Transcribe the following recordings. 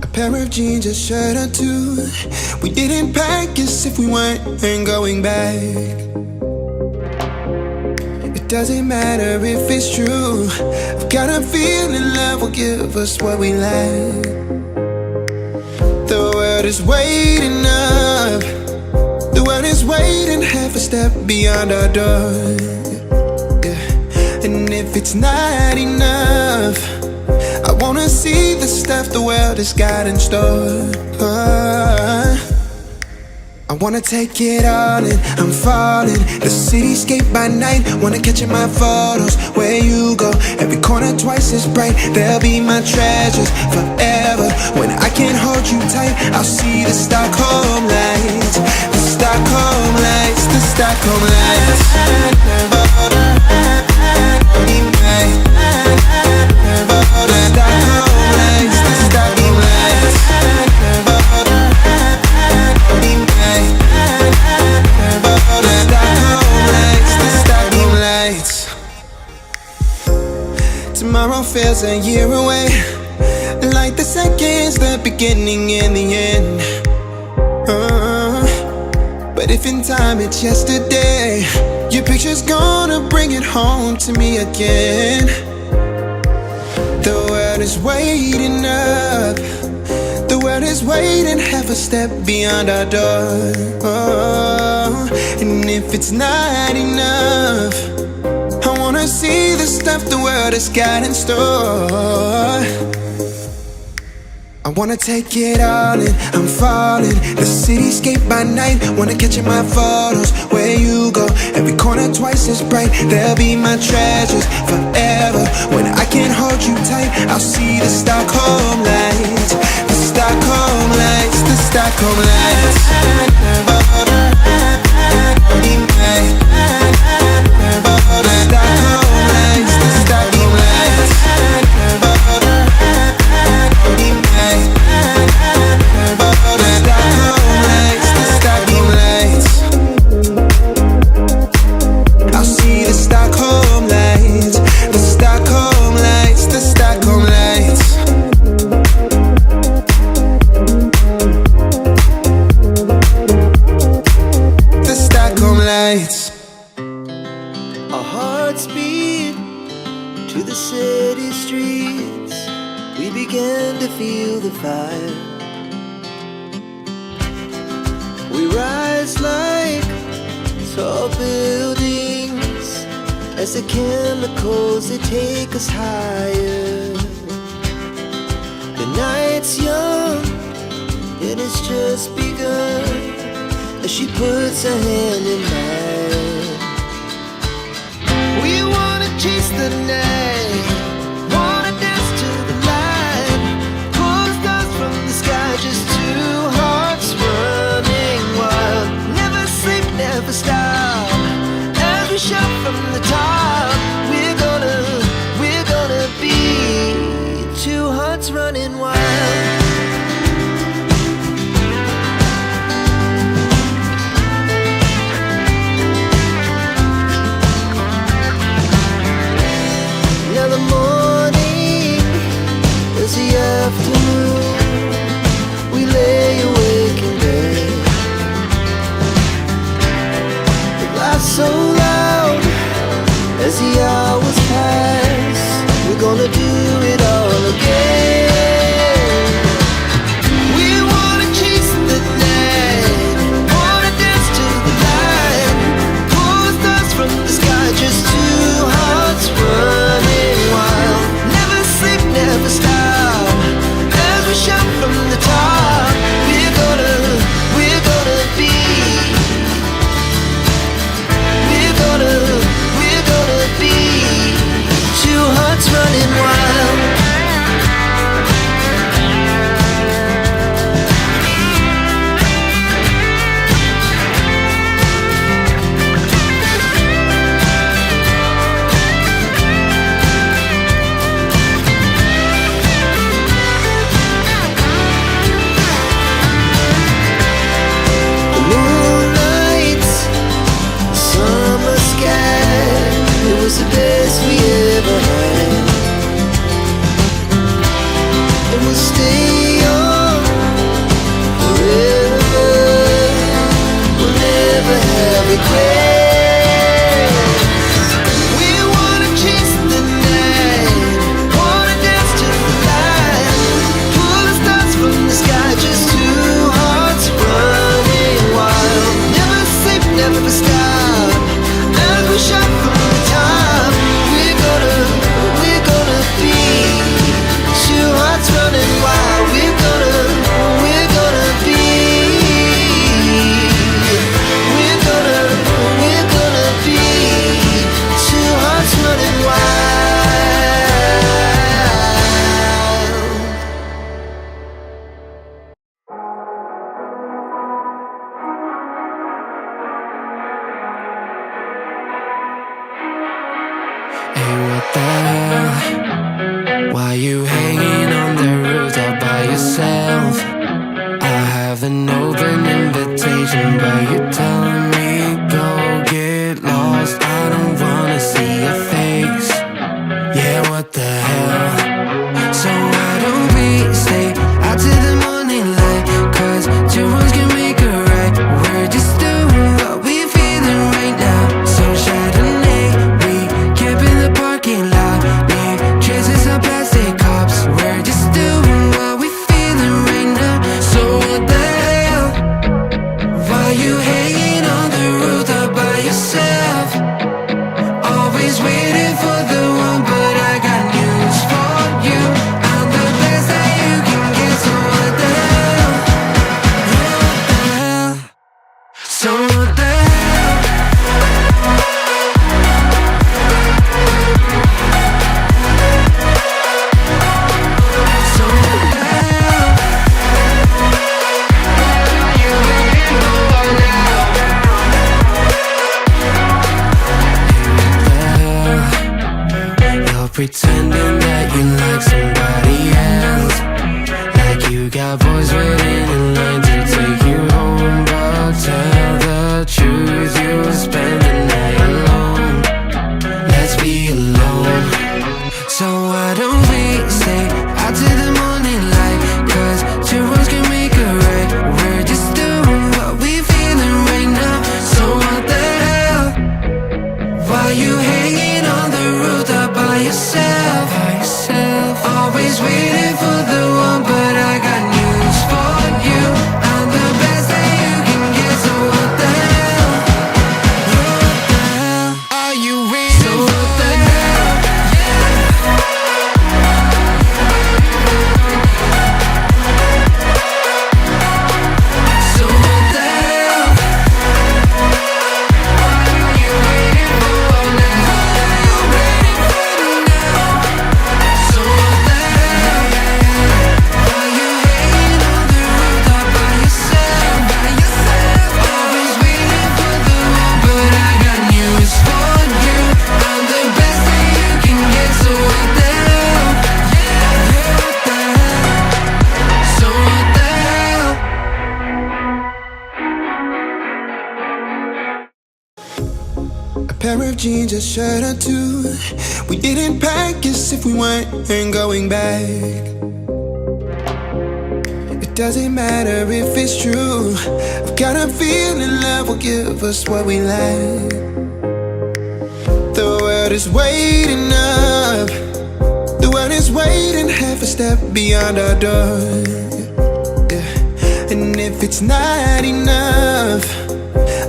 A pair of jeans, a shirt or two. We didn't pack as if we weren't going back. It doesn't matter if it's true. I've got a feeling love will give us what we lack. The world is waiting up. The world is waiting half a step beyond our door. Yeah. And if it's not enough, I wanna see the stuff the world has got in store. I wanna take it all in, I'm falling. The cityscape by night, wanna catch in my photos. Where you go, every corner twice as bright. They'll be my treasures forever. When I can't hold you tight, I'll see the Stockholm lights. The Stockholm lights, the Stockholm lights. The Stockholm lights, the Stockholm lights. Tomorrow feels a year away, like the seconds, the beginning and the end. But if in time it's yesterday, your picture's gonna bring it home to me again. The world is waiting up. The world is waiting half a step beyond our door. And if it's not enough, I wanna see the stuff the world has got in store. I wanna take it all in, I'm falling. The cityscape by night, wanna catch in my photos. Where you go, every corner twice as bright. They'll be my treasures forever. When I can't hold you tight, I'll see the Stockholm lights. The Stockholm lights, the Stockholm lights. Our hearts beat to the city streets. We began to feel the fire. We rise like tall buildings as the chemicals, they take us higher. The night's young and it's just begun as she puts her hand in mine. We wanna chase the night, wanna dance to the light. Pull stars from the sky, just two hearts running wild. Never sleep, never stop, as we shout from the top. We're gonna be two hearts running wild. Afternoon, we lay awake in bed. The laughs so loud as the hours pass. We're gonna do it all again. We wanna chase the night, wanna dance to the light. Pull stars from the sky, just two hearts running wild. Never sleep, never stop, shout from the top. We're gonna be. We're gonna be two hearts running wild. The best we ever had, and we'll stay on. pair of jeans, a shirt or two. We didn't pack as if we weren't going back. It doesn't matter if it's true. I've got a feeling love will give us what we lack. The world is waiting up. The world is waiting half a step beyond our door. Yeah. And if it's not enough,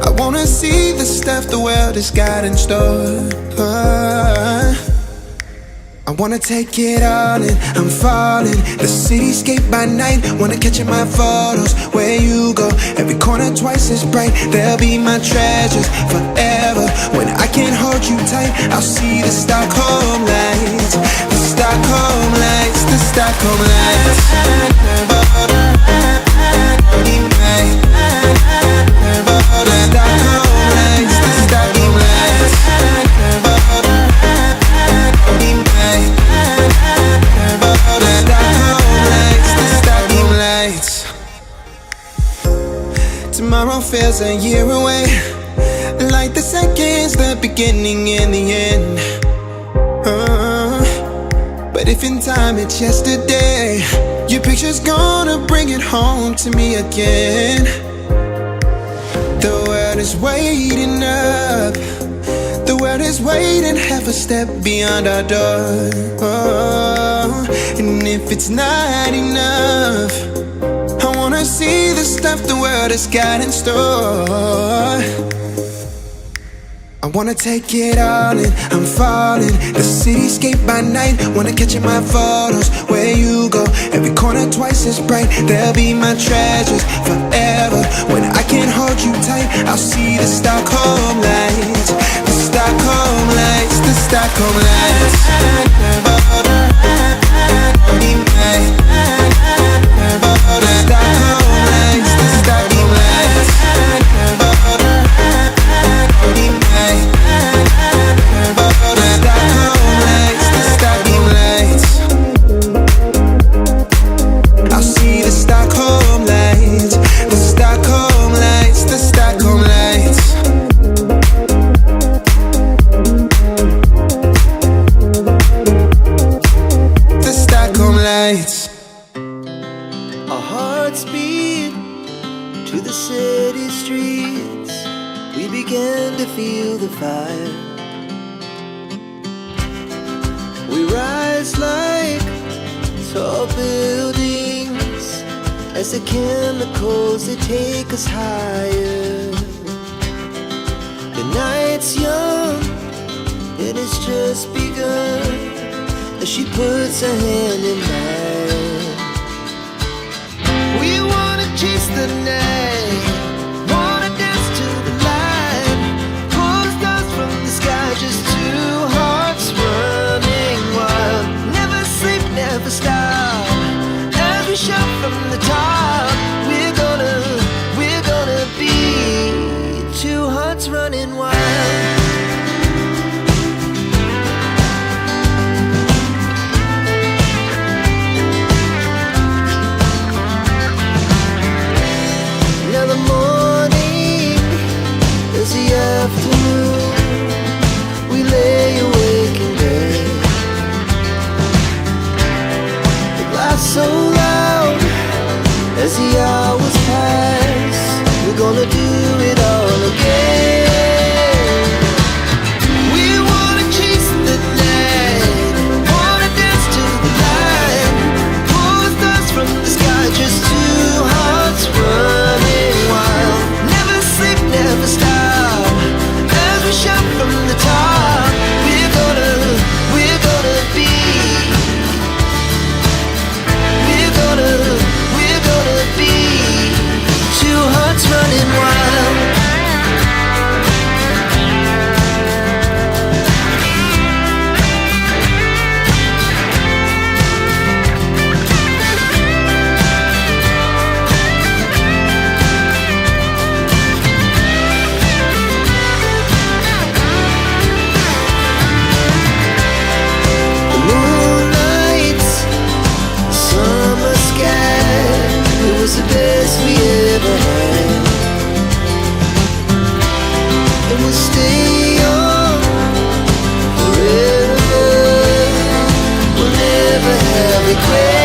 I wanna see the stuff the world has got in store. I wanna take it all in, I'm falling. The cityscape by night, wanna catch in my photos. Where you go, every corner twice as bright. They'll be my treasures forever. When I can't hold you tight, I'll see the Stockholm lights. The Stockholm lights, the Stockholm lights. The Stockholm lights, the Stockholm lights. Tomorrow feels a year away, like the seconds, the beginning and the end. But if in time it's yesterday, your picture's gonna bring it home to me again. The world is waiting up. The world is waiting half a step beyond our door. And if it's not enough, I wanna see the stuff the world has got in store. I wanna take it all in, I'm falling. The cityscape by night, wanna catch in my photos. Where you go, every corner twice as bright. They'll be my treasures forever. When I can't hold you tight, I'll see the Stockholm lights. The Stockholm lights, the Stockholm lights. The Stockholm lights, the Stockholm lights. I'll see the Stockholm lights, the Stockholm lights, the Stockholm lights. The Stockholm lights. Our hearts beat to the city streets. We began to feel the fire. We rise like tall buildings as the chemicals, they take us higher. The night's young, it has just begun, as she puts her hand in mine. We wanna chase the night, wanna dance to the light, pull the stars from the sky, just two hearts running wild. Never sleep, never stop, as we shout from the top. We're gonna be two hearts running wild. Now the morning is the afternoon. We lay awake in bed. It laughs so loud as the hours pass. We're gonna do it all again. We wanna chase the night, wanna dance to the light, pull the stars from the sky, just two hearts running wild. Never sleep, never stop, as we shout from the top. We're gonna be. We're gonna be two hearts running wild. The moonlights, summer sky, it was the best we ever had. And we'll stay on again.